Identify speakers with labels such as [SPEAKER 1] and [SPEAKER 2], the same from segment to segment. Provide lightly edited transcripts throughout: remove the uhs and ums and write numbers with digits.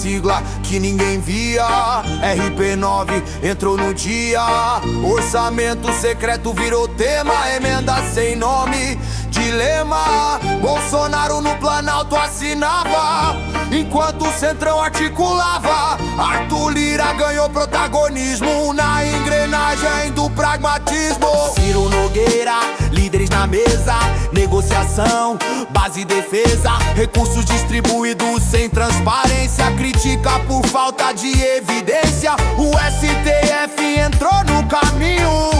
[SPEAKER 1] sigla que ninguém via. RP9 entrou no dia. Orçamento secreto virou tema. Emenda sem nome, dilema. Bolsonaro no Planalto assinava, enquanto o Centrão articulava. Arthur Lira ganhou protagonismo na engrenagem do pragmatismo. Ciro Nogueira, líderes na mesa, negociação, base e defesa. Recursos distribuídos sem transparência, crítica por falta de evidência. O STF entrou no caminho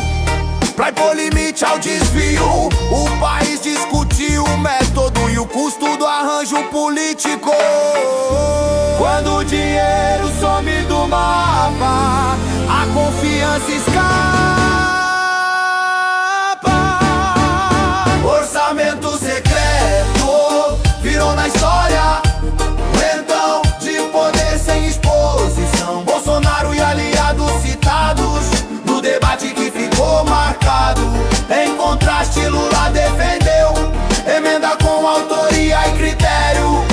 [SPEAKER 1] pra impor limite ao desvio. O país discutiu o método e o custo do arranjo político. Quando o dinheiro some do mapa, a confiança escapa. Orçamento secreto virou na história lentão de poder sem exposição. Bolsonaro e aliados citados no debate que ficou marcado. Em contraste, Lula defendeu emenda com autoria e critério.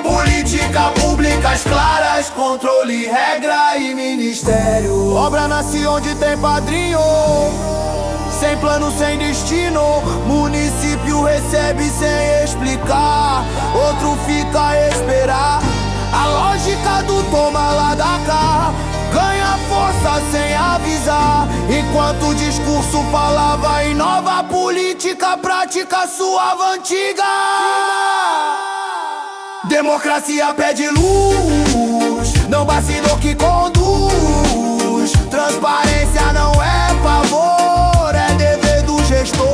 [SPEAKER 1] Política públicas claras, controle, regra e ministério. Obra nasce onde tem padrinho, sem plano, sem destino. Município recebe sem explicar, outro fica a esperar. A lógica do toma lá da cá ganha força sem avisar. Enquanto o discurso falava em nova política, prática suave antiga. Democracia pede luz, não vacilou que conduz. Transparência não é favor, é dever do gestor.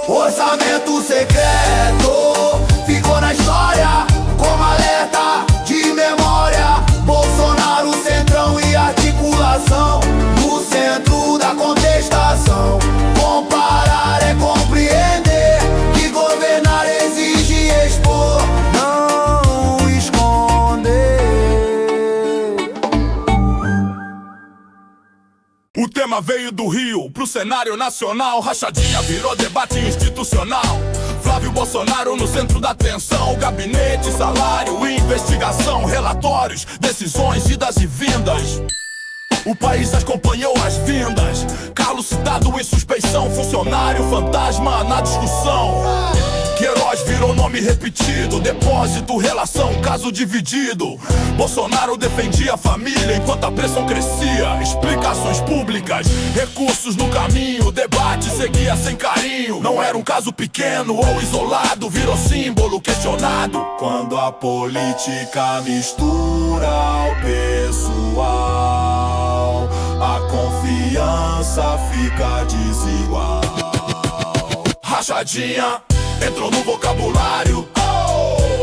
[SPEAKER 1] Orçamento secreto ficou na história como alerta de memória. Bolsonaro, Centrão e articulação no centro da contestação. Comparar é compreender que governar exige expor, não esconder.
[SPEAKER 2] O tema veio do Rio pro cenário nacional. Rachadinha virou debate institucional. Flávio Bolsonaro no centro da atenção. Gabinete, salário, investigação, relatórios, decisões, idas e vindas. O país acompanhou as vindas. Carlos citado em suspeição. Funcionário fantasma na discussão. Queiroz virou nome repetido. Depósito, relação, caso dividido. Bolsonaro defendia a família enquanto a pressão crescia. Explicações públicas, recursos no caminho. Debate seguia sem carinho. Não era um caso pequeno ou isolado. Virou símbolo questionado.
[SPEAKER 3] Quando a política mistura o pessoal, a confiança fica desigual.
[SPEAKER 2] Rachadinha entrou no vocabulário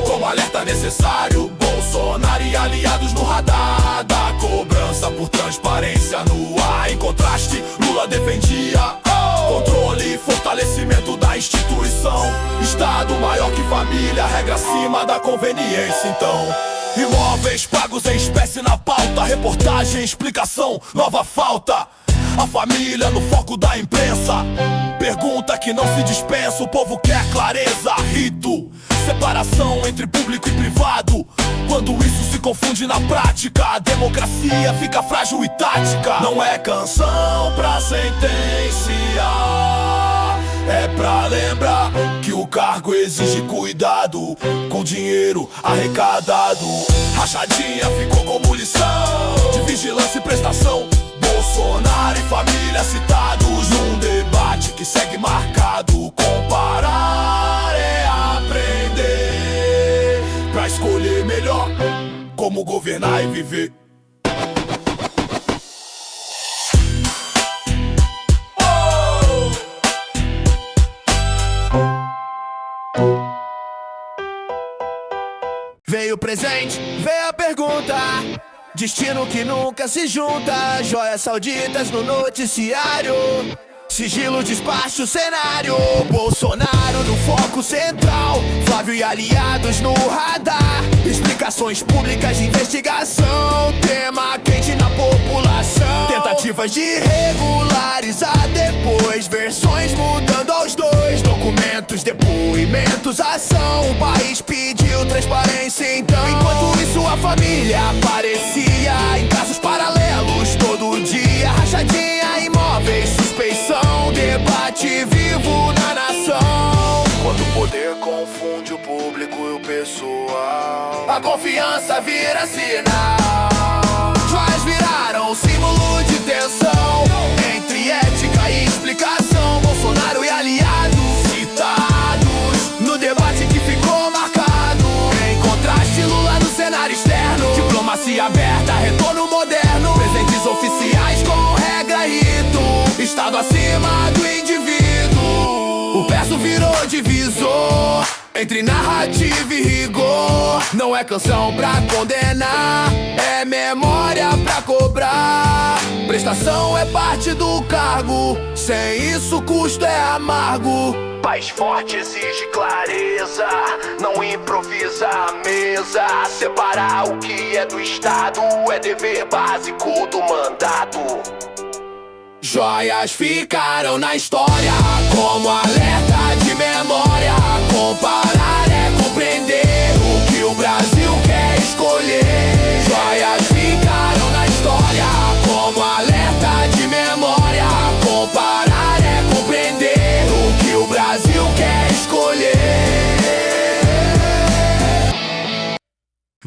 [SPEAKER 2] como alerta necessário. Bolsonaro e aliados no radar da cobrança por transparência no ar. Em contraste, Lula defendia controle e fortalecimento da instituição. Estado maior que família, regra acima da conveniência. Então, imóveis pagos em espécie na pauta. Reportagem, explicação, nova falta. A família no foco da imprensa. Pergunta que não se dispensa, o povo quer clareza. Rito, separação entre público e privado. Quando isso se confunde na prática, a democracia fica frágil e tática.
[SPEAKER 3] Não é canção pra sentenciar, é pra lembrar que o cargo exige cuidado com dinheiro arrecadado.
[SPEAKER 2] Rachadinha ficou como lição de vigilância e prestação. Bolsonaro e família citados num debate que segue marcado. Comparar é aprender pra escolher melhor como governar e viver.
[SPEAKER 1] Veio o presente, veio a pergunta. Destino que nunca se junta. Joias sauditas no noticiário. Sigilo, despacho, cenário. Bolsonaro no foco central. Flávio e aliados no radar. Explicações públicas de investigação. Tema quente na população. Tentativas de regularizar depois. Versões mudando aos dois. Documentos depoimentos, ação. O país pediu transparência então. Enquanto isso a família aparecia em casos paralelos todo dia. Rachadinha, imóveis, suspeição, debate vivo na nação.
[SPEAKER 3] Quando o poder confunde o público e o pessoal,
[SPEAKER 1] a confiança vira sinal. Joias viraram símbolo de tensão entre ética e explicação. Bolsonaro e aliados citados no debate que ficou marcado. Em contraste, Lula no cenário externo. Diplomacia aberta, retorno moderno. Presentes oficiais com regra e rito. Estado acima do indivíduo. O verso virou divisor entre narrativa e rigor. Não é canção pra condenar, é memória pra cobrar. Prestação é parte do cargo, sem isso o custo é amargo.
[SPEAKER 3] País forte exige clareza, não improvisa a mesa. Separar o que é do Estado é dever básico do mandato.
[SPEAKER 1] Joias ficaram na história como alerta de memória. Comparar é compreender o que o Brasil quer escolher. Joias ficaram na história como alerta de memória. Comparar é compreender o que o Brasil quer escolher.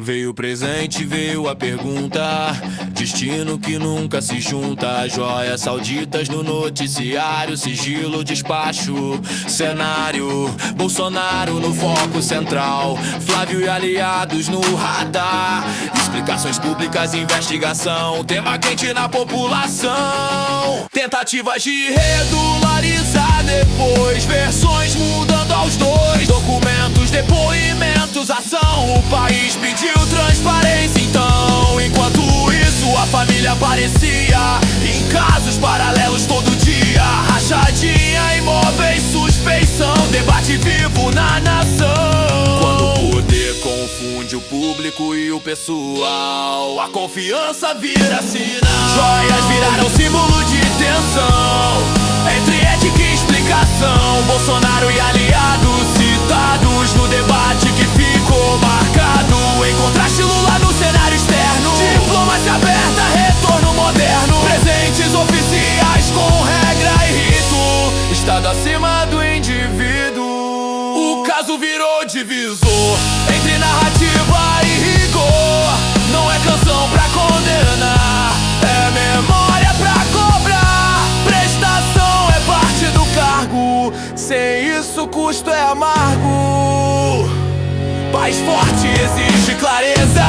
[SPEAKER 1] Veio o presente, veio a pergunta, destino que nunca se junta. Joias sauditas no noticiário, sigilo, despacho, cenário. Bolsonaro no foco central, Flávio e aliados no radar. Explicações públicas, investigação, tema quente na população. Tentativas de regularizar depois, versões mudando aos dois. Documentos, depoimentos, ação. O país pediu transparência então. Enquanto isso a família aparecia em casos paralelos todo dia. Rachadinha, imóveis, suspeição, debate vivo na nação. Quando o poder confunde o público e o pessoal, a confiança vira sinal. Joias viraram símbolo de tensão entre ética e explicação. Bolsonaro e aliados citados no debate que ficou marcado. Em contraste, Lula no cenário externo. Diplomacia aberta, retorno moderno. Presentes oficiais com regra e rito. Estado acima do indivíduo. O caso virou divisor entre narrativa e rigor. Não é canção pra condenar, é memória pra cobrar. Prestação é parte do cargo, sem isso o custo é amargo. País forte exige clareza,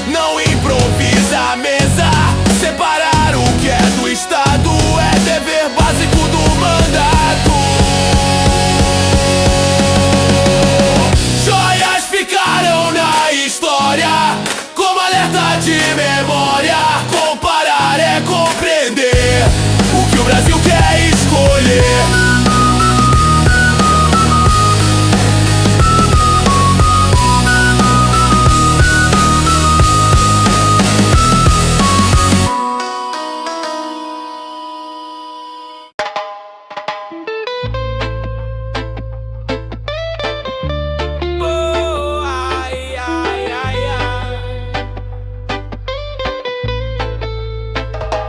[SPEAKER 1] não improvisa a mesa. Separar o que é do Estado é dever básico do mandato. Joias ficaram na história como alerta de memória. Comparar é compreender o que o Brasil quer escolher.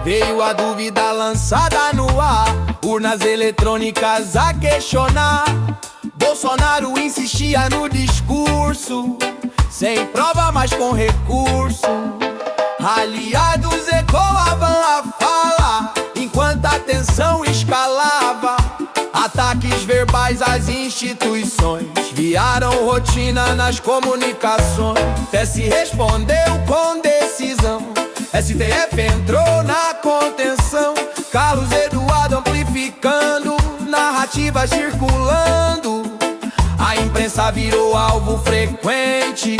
[SPEAKER 1] Veio a dúvida lançada no ar, urnas eletrônicas a questionar. Bolsonaro insistia no discurso, sem prova mas com recurso. Aliados ecoavam a fala, enquanto a tensão escalava. Ataques verbais às instituições viraram rotina nas comunicações. TSE respondeu com decisão, STF entrou na contenção. Carlos Eduardo amplificando, narrativa circulando. A imprensa virou alvo frequente,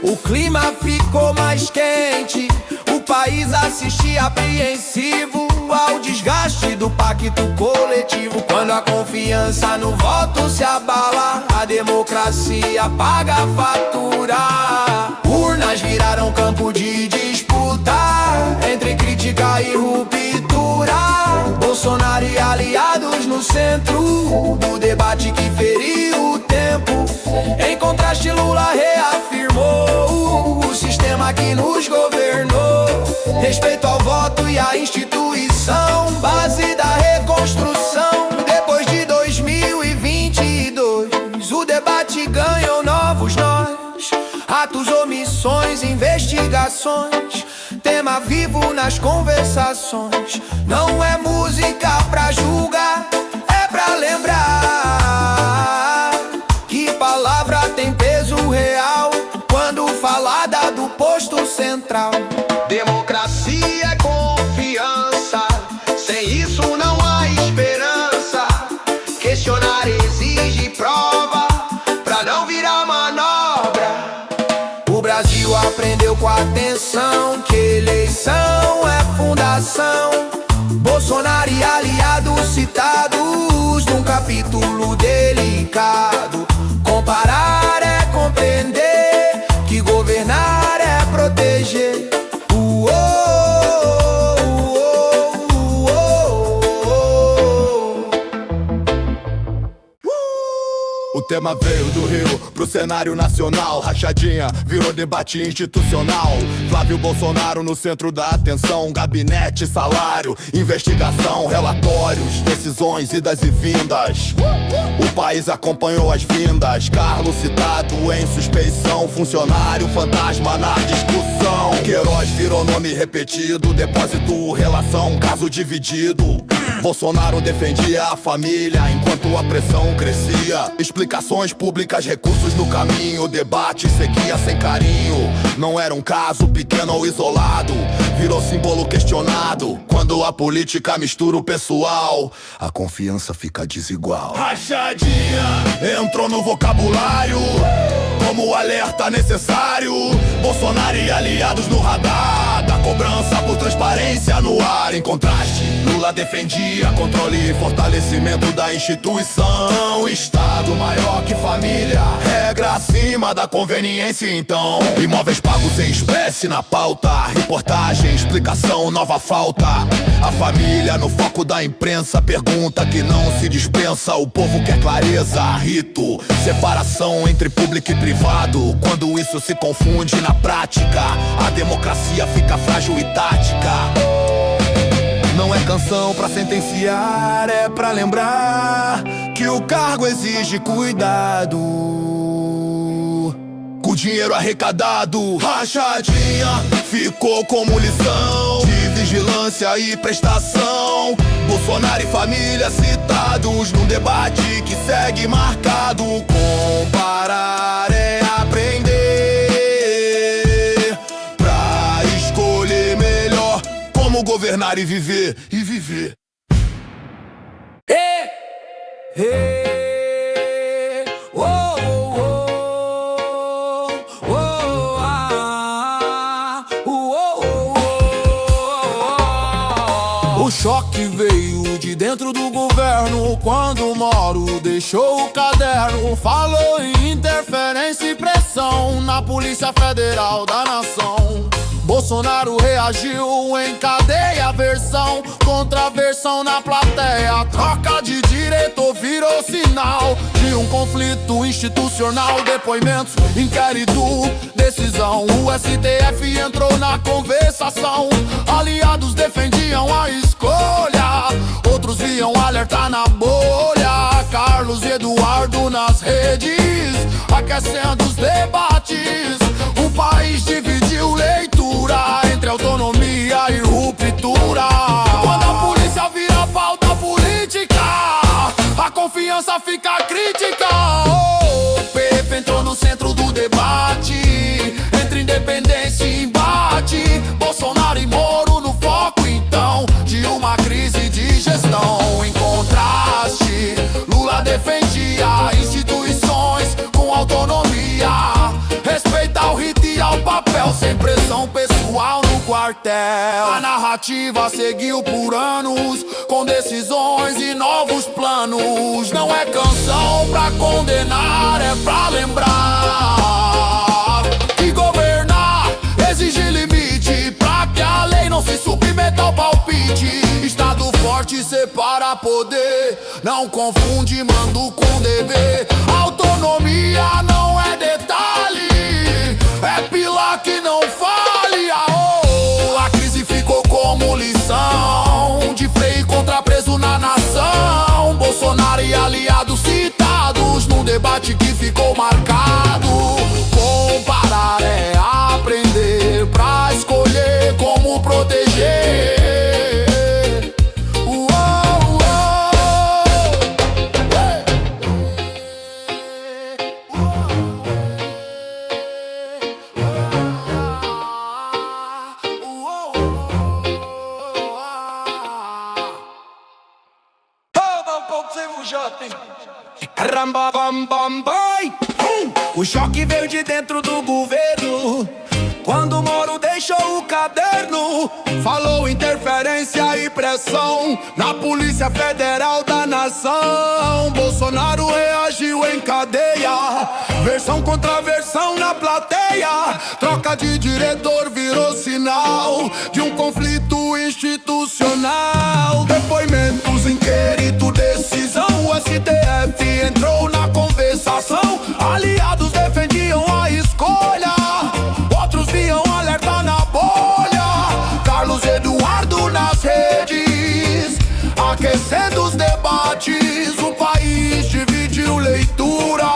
[SPEAKER 1] o clima ficou mais quente. O país assistia apreensivo ao desgaste do pacto coletivo. Quando a confiança no voto se abala, a democracia paga a fatura. Urnas viraram campo de disputa entre crítica e ruptura. Bolsonaro e aliados no centro do debate que feriu nos governou. Respeito ao voto e à instituição, base da reconstrução. Depois de 2022, o debate ganhou novos nós. Atos, omissões, investigações, tema vivo nas conversações. Não é música pra julgar, é pra lembrar que palavra tem peso real quando falada do posto central. Democracia é confiança, sem isso não há esperança. Questionar exige prova pra não virar manobra. O Brasil aprendeu com atenção que eleição é fundação. Bolsonaro e aliados citados num capítulo delicado. Comparar é compreender que governar é proteger.
[SPEAKER 2] O tema veio do Rio pro cenário nacional. Rachadinha virou debate institucional. Flávio Bolsonaro no centro da atenção. Gabinete, salário, investigação, relatórios, decisões, idas e vindas. O país acompanhou as vindas. Carlos citado em suspeição. Funcionário fantasma na discussão. Queiroz virou nome repetido. Depósito, relação, caso dividido. Bolsonaro defendia a família enquanto a pressão crescia. Explicações públicas, recursos no caminho. O debate seguia sem carinho. Não era um caso pequeno ou isolado. Virou símbolo questionado. Quando a política mistura o pessoal, a confiança fica desigual. Rachadinha entrou no vocabulário como alerta necessário. Bolsonaro e aliados no radar da cobrança por transparência no ar. Em contraste, Lula defendia controle e fortalecimento da instituição. Estado maior que família, regra acima da conveniência então. Imóveis pagos em espécie na pauta. Reportagem, explicação, nova falta. A família no foco da imprensa. Pergunta que não se dispensa. O povo quer clareza, rito, separação entre público e privado. Quando isso se confunde na prática, a democracia fica frágil e tática. Não é canção pra sentenciar, é pra lembrar que o cargo exige cuidado. Com o dinheiro arrecadado, rachadinha ficou como lição de vigilância e prestação. Bolsonaro e família citados num debate que segue marcado. Comparar é aprender pra escolher melhor como governar e viver,
[SPEAKER 1] O choque veio de dentro do governo quando o Moro deixou o caderno. Falou em interferência e pressão na Polícia Federal da Nação. Bolsonaro reagiu em cadeia, versão contra versão na plateia. Troca de diretor virou sinal de um conflito institucional. Depoimentos, inquérito, decisão. O STF entrou na conversação. Aliados defendiam a escolha, outros viam alertar na bolha. Carlos e Eduardo nas redes, aquecendo os debates. O país dividiu leitura entre autonomia e ruptura. Quando a polícia vira pauta política, a confiança fica crítica. O PF entrou no centro do debate, entre independência e embate. Bolsonaro e Moro no foco então de uma crise de gestão. Em contraste, Lula defendia instituições com autonomia. Respeita ao rito e ao papel, sem pressão pessoal no quartel. A narrativa seguiu por anos, com decisões e novos planos. Não é canção pra condenar, é pra lembrar que governar exige limite, pra que a lei não se submeta ao palpite. Estado forte separa poder, não confunde mando com dever. Autonomia não é detalhe, é pila que não fale. debate que ficou marcado. Comparar é aprender pra escolher como proteger. O choque veio de dentro do governo, quando o Moro deixou o caderno. Falou interferência e pressão na Polícia Federal da Nação. Bolsonaro reagiu em cadeia, versão contra versão na plateia. Troca de diretor virou sinal de um conflito institucional. Depoimentos, inquérito, decisão. O STF entrou na conversação. Aliados defendiam a escolha, outros viam alerta na bolha. Carlos Eduardo nas redes, aquecendo os debates. O país dividiu leitura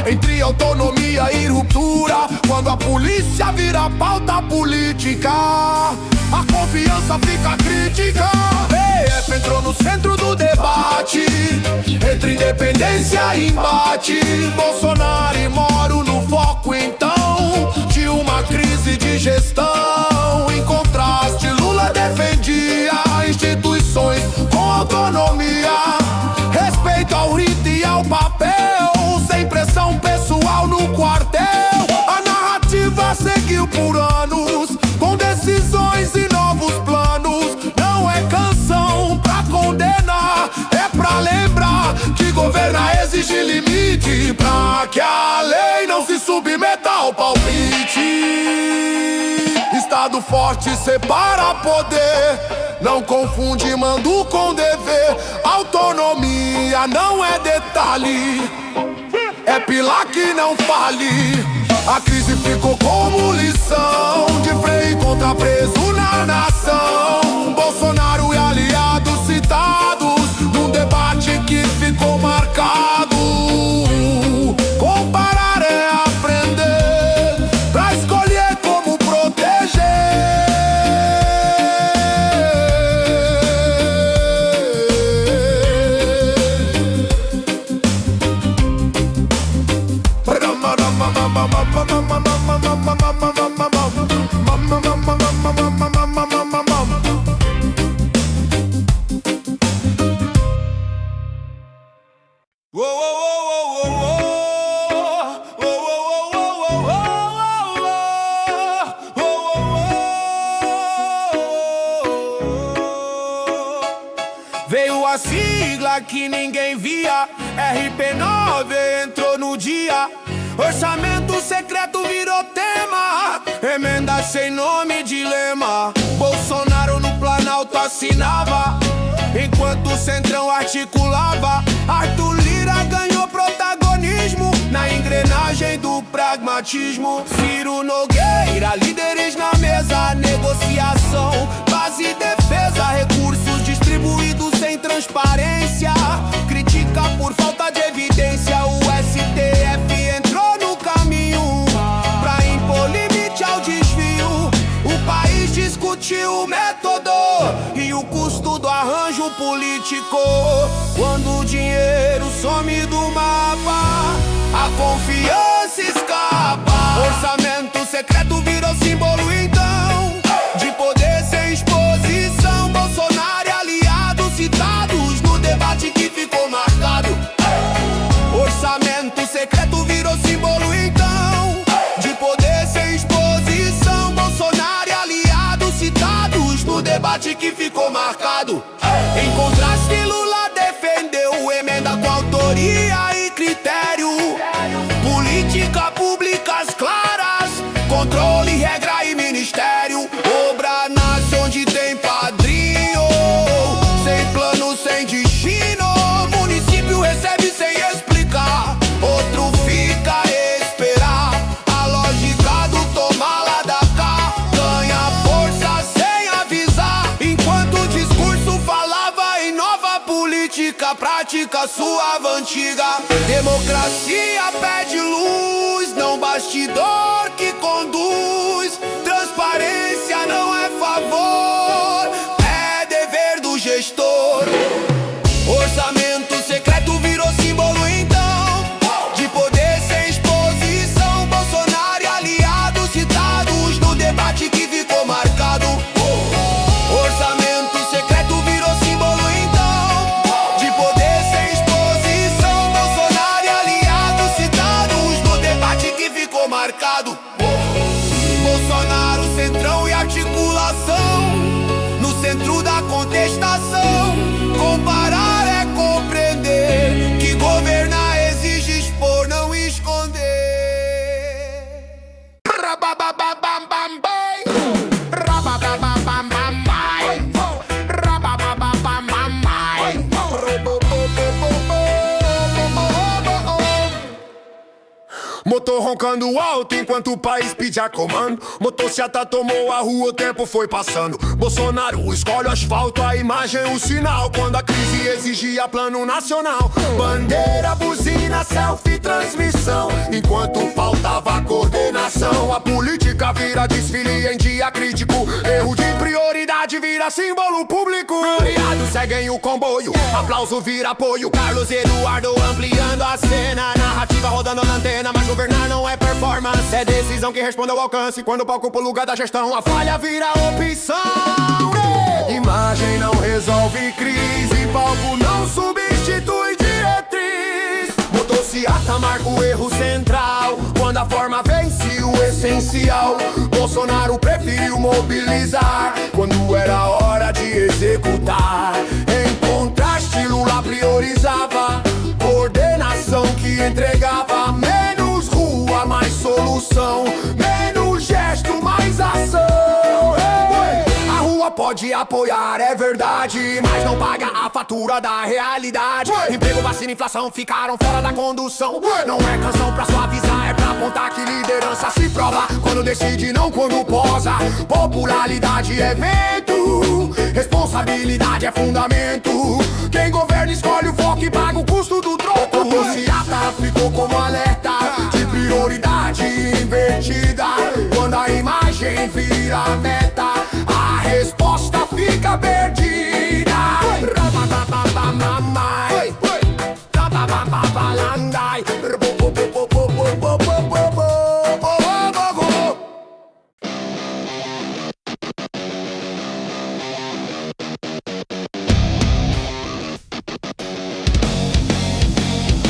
[SPEAKER 1] entre autonomia e ruptura. Quando a polícia vira pauta política, a confiança fica crítica. PF entrou no centro do debate, entre independência e embate. Bolsonaro e Moro no foco então de uma crise de gestão. Em contraste, Lula defendia instituições com autonomia, respeito ao rito e ao papel, sem pressão pessoal no quartel. A narrativa seguiu por anos, com decisões e novos planos. Não é canção pra condenar, é pra lembrar que governar exige limite, pra que a lei não se submeta ao palpite. Estado forte separa poder, não confunde mando com dever. Autonomia não é detalhe, é pilar que não fale. A crise ficou como lição de freio e contrapeso na nação. Bolsonaro e aliados citados num debate que ficou marcado. Comparar é aprender pra escolher como proteger. Veio a sigla que ninguém via, RP9 entrou no dia. Orçamento secreto virou tema, emenda sem nome, dilema. Bolsonaro no Planalto assinava, enquanto o Centrão articulava. Arthur Lira ganhou protagonismo na engrenagem do pragmatismo. Ciro Nogueira, líderes na mesa, negociação, base e defesa, recursos distribuídos sem transparência. Critica por falta de evidência. O STF entrou no caminho pra impor limite ao desvio. O país discutiu o método e o custo do arranjo político. Quando o dinheiro some do mapa, a confiança escapa. Orçamento secreto virou símbolo então de poder sem exposição. Bolsonaro e aliados citados no debate que ficou marcado. Orçamento secreto virou símbolo então de poder sem exposição. Bolsonaro e aliados citados no debate que ficou marcado. Em contraste, Lula defendeu emenda com autoria e critério. Política públicas claras, controle, regra e ministério. Obra nasce onde tem padrinho, sem plano, sem destino. Município recebe sem explicar, outro fica a esperar. A lógica do toma lá da cá ganha força sem avisar, enquanto o discurso falava em nova política. política prática sua antiga. Democracia pede luz, não bastidor que conduz. Transparência não é favor, é dever do gestor. Orçamento secreto virou símbolo então de poder sem exposição. Bolsonaro e aliados citados no debate que ficou marcado. Orçamento secreto virou símbolo então de poder sem exposição. Bolsonaro e aliados citados no debate que ficou marcado. Bolsonaro, centrão e articulação no centro da contestação. Comparar é compreender que governar exige expor, não esconder. Motor roncando alto enquanto o país pedia comando. Motociata tomou a rua, o tempo foi passando. Bolsonaro escolhe o asfalto, a imagem, o sinal. Quando a crise exigia plano nacional. Bandeira, buzina, selfie, transmissão. Enquanto faltava coordenação. A política vira desfile em dia crítico. Erro de prioridade vira símbolo público. Aliados seguem o comboio, aplauso vira apoio. Carlos Eduardo ampliando a cena. Narrativa rodando na antena, mas governar não é performance, é decisão que responde ao alcance. Quando o palco pro lugar da gestão, a falha vira opção. Imagem não resolve crise, palco não substitui diretriz. Motociata marca o erro central, quando a forma vence o essencial. Bolsonaro preferiu mobilizar, quando era hora de executar. Em contraste, Lula priorizava coordenação que entregava menos rua, mais solução, menos gesto, mais ação. A rua pode apoiar, é verdade, mas não paga a fatura da realidade. Emprego, vacina, inflação ficaram fora da condução. Não é canção pra suavizar, é pra apontar que liderança se prova quando decide, não quando posa. Popularidade é vento, responsabilidade é fundamento. Quem governa escolhe o foco e paga o custo do troco. Motociata ficou como alerta de prioridade invertida. Quando a imagem vira meta, a resposta fica perdida.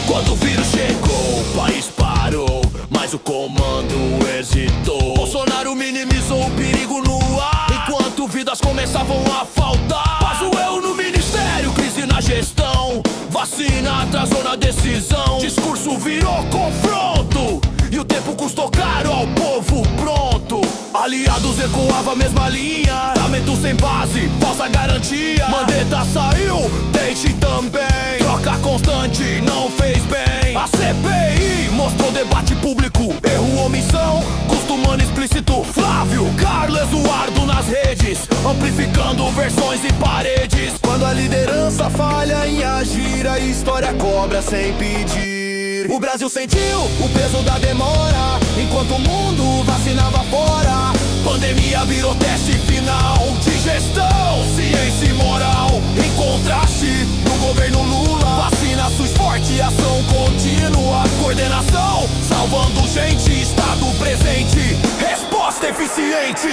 [SPEAKER 2] Quando o vírus chegou, o país parou, mas o comando hesitou. Bolsonaro minimizou o perigo no ar, enquanto vidas começavam a faltar. Faz o eu no ministério, crise na gestão. Vacina atrasou na decisão. Discurso virou confronto, e o tempo custou caro ao povo pronto. Aliados ecoava a mesma linha, lamento sem base, falsa garantia. Mandetta saiu, deixe também. Troca constante não fez bem. A CPI mostrou debate público, erro, omissão, custo humano explícito. Flávio, Carlos Eduardo nas redes, amplificando versões e paredes. Quando a liderança falha em agir, a história cobra sem pedir. O Brasil sentiu o peso da demora, enquanto o mundo vacinava fora. Pandemia virou teste final de gestão, ciência e moral. Em contraste, no governo Lula, vacina SUS forte, ação contínua. Coordenação, salvando gente, estado presente, resposta eficiente.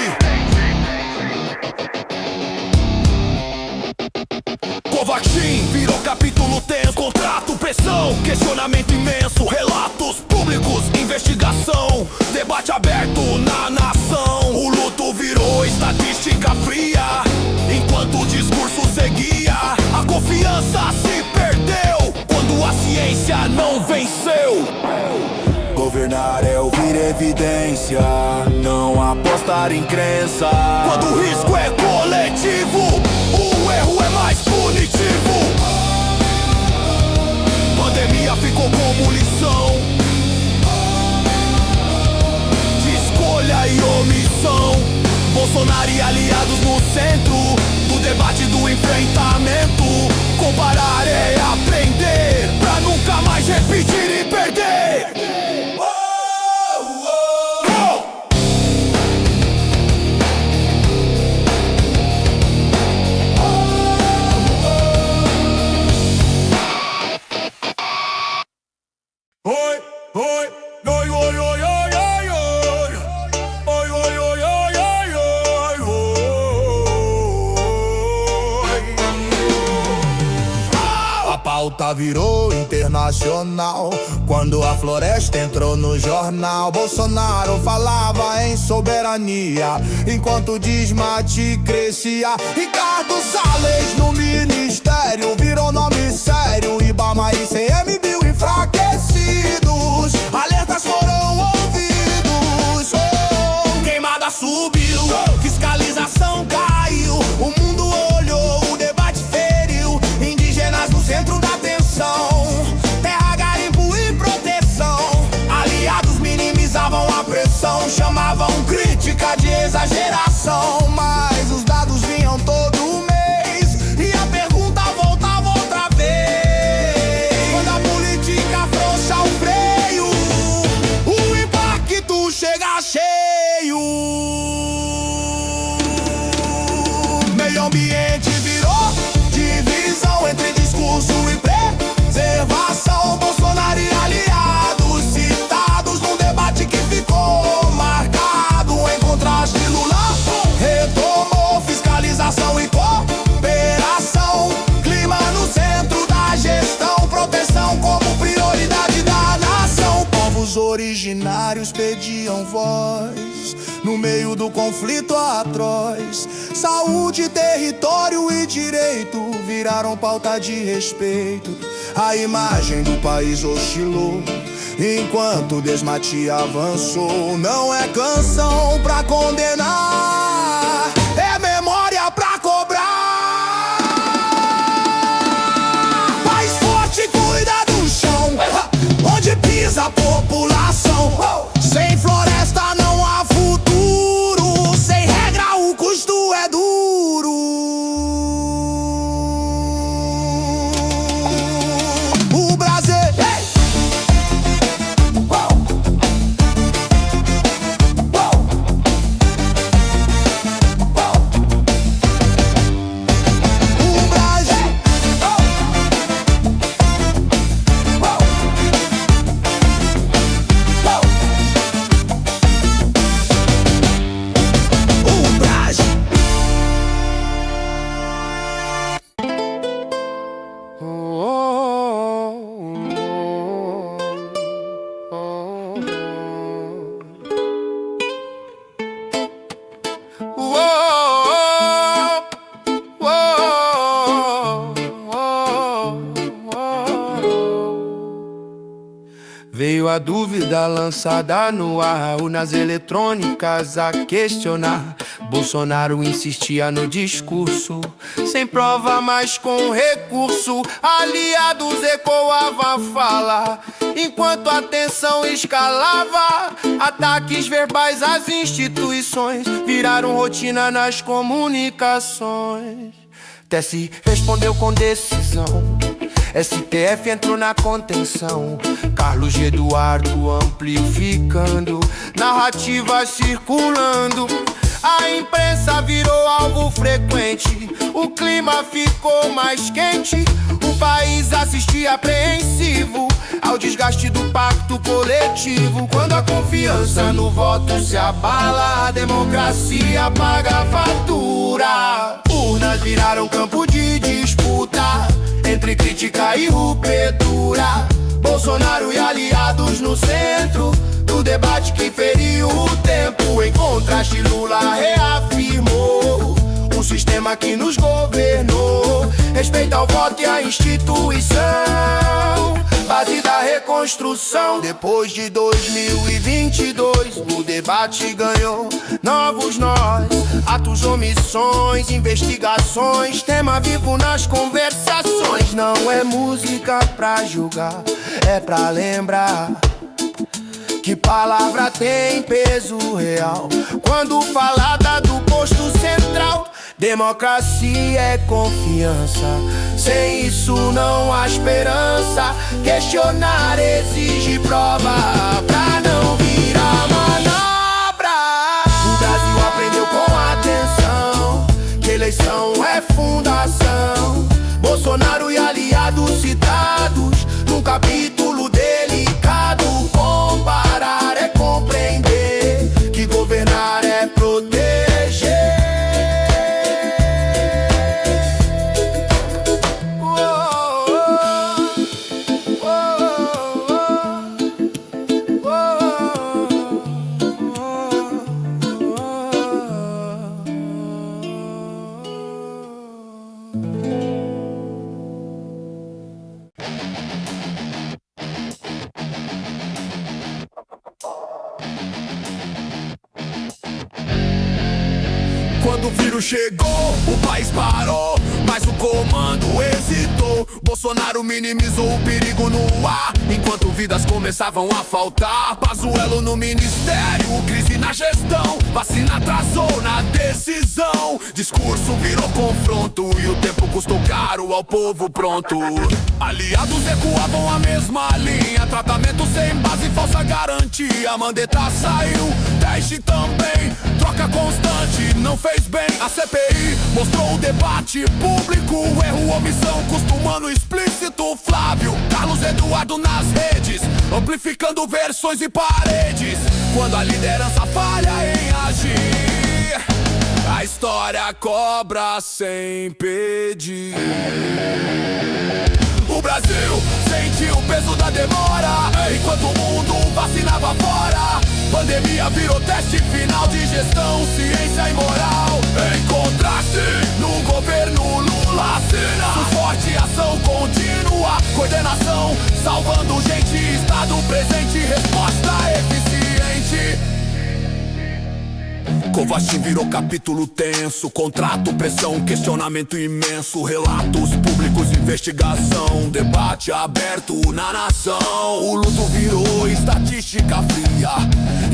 [SPEAKER 2] Covaxin virou capítulo tenso, contrato, pressão, questionamento imenso. Relatos públicos, investigação, debate aberto na nação. O luto virou estatística fria, enquanto o discurso seguia. A confiança se perdeu, quando a ciência não venceu.
[SPEAKER 1] Governar é ouvir evidência, não apostar em crença.
[SPEAKER 2] Quando o risco é coletivo, o erro é mais punitivo. Pandemia ficou como lição de escolha e omissão. Bolsonaro e aliados no centro do debate do enfrentamento. Comparar é a
[SPEAKER 1] Lula virou internacional quando a floresta entrou no jornal. Bolsonaro falava em soberania enquanto o desmate crescia. Ricardo Salles no ministério virou nome sério. Ibama e CMBio enfraquecidos, alertas foram ouvidos. Queimada subiu, fiscalização caiu, o mundo olhou, o debate feriu. Indígenas no centro da atenção, terra, garimpo e proteção. Aliados minimizavam a pressão, chamavam crítica de exageração. Mas os dados vinham todo mês e a pergunta voltava outra vez. Quando a política afrouxa o freio, o impacto chega cheio. Meio ambiente virou divisão entre discurso e preservação. Bolsonaro e aliados citados num debate que ficou marcado. Em contraste, Lula retomou fiscalização e cooperação. Clima no centro da gestão, proteção como prioridade da nação. Povos originários pediam voz no meio do conflito atroz. Saúde, território e direito viraram pauta de respeito. A imagem do país oscilou enquanto o desmate avançou. Não é canção pra condenar, é memória pra cobrar. País forte cuida do chão, onde pisa a população. Sem floresta não há futuro, sem regra o custo é duro. O Brasil veio a dúvida lançada no ar, urnas eletrônicas a questionar. Bolsonaro insistia no discurso, sem prova mas com recurso. Aliados ecoavam a fala, enquanto a tensão escalava. Ataques verbais às instituições viraram rotina nas comunicações. TSE respondeu com decisão, STF entrou na contenção. Carlos Eduardo amplificando, narrativa circulando. A imprensa virou alvo frequente, o clima ficou mais quente. O país assistia apreensivo ao desgaste do pacto coletivo. Quando a confiança no voto se abala, a democracia paga a fatura. Urnas viraram campo de disputa entre crítica e ruptura. Bolsonaro e aliados no centro do debate que feriu o tempo. Em contraste, Lula reafirmou um sistema que nos governou. Respeita ao voto e a instituição, base da reconstrução. Depois de 2022, o debate ganhou novos nós. Atos, omissões, investigações, tema vivo nas conversações. Não é música pra julgar, é pra lembrar que palavra tem peso real quando falada do posto central. Democracia é confiança, sem isso não há esperança. Questionar exige prova pra não virar manobra. O Brasil aprendeu com atenção que eleição é fundação. Bolsonaro e aliados citados num capítulo delicado. Comparar é compreender que governar é proteger.
[SPEAKER 2] o vírus chegou, o país parou, mas o comando hesitou. Bolsonaro minimizou o perigo no ar, enquanto vidas começavam a faltar. Pazuello no ministério, crise na gestão, vacina atrasou na decisão. Discurso virou confronto e o tempo custou caro ao povo pronto. Aliados recuavam a mesma linha, tratamento sem base, falsa garantia. Mandetta saiu, teste também, troca constante, não fez bem. A CPI mostrou o debate público, erro, omissão, custo humano explícito. Flávio, Carlos Eduardo nas redes, amplificando versões e paredes. Quando a liderança falha em agir, a história cobra sem pedir. O Brasil sentiu o peso da demora, enquanto o mundo vacinava fora. Pandemia virou teste final de gestão, ciência e moral. Em contraste, no governo Lula assina forte ação contínua, coordenação, salvando gente, estado presente, resposta eficiente. Covaxin virou capítulo tenso, contrato, pressão, questionamento imenso. Relatos públicos, investigação, debate aberto na nação. O luto virou estatística fria,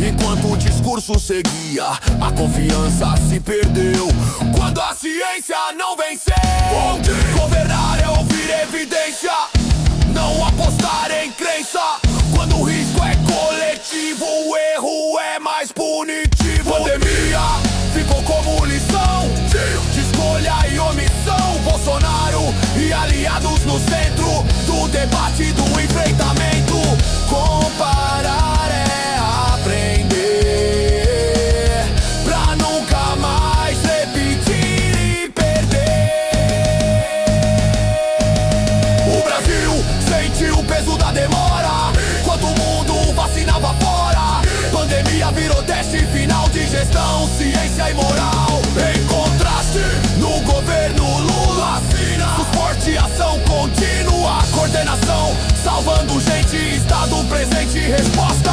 [SPEAKER 2] enquanto o discurso seguia, a confiança se perdeu quando a ciência não venceu. Governar é ouvir evidência, não apostar em crença. Quando o risco é coletivo, o erro é mais punitivo. Pandemia ficou como lição de escolha e omissão. Bolsonaro e aliados no centro do debate, do enfrentamento. Comparar é aprender, pra nunca mais repetir e perder. O Brasil sentiu o peso da demora, enquanto o mundo vacinava fora. Pandemia virou teste final de gestão, ciência e moral. Em contraste, no governo Lula assina suporte, ação contínua, coordenação, salvando gente, estado presente, resposta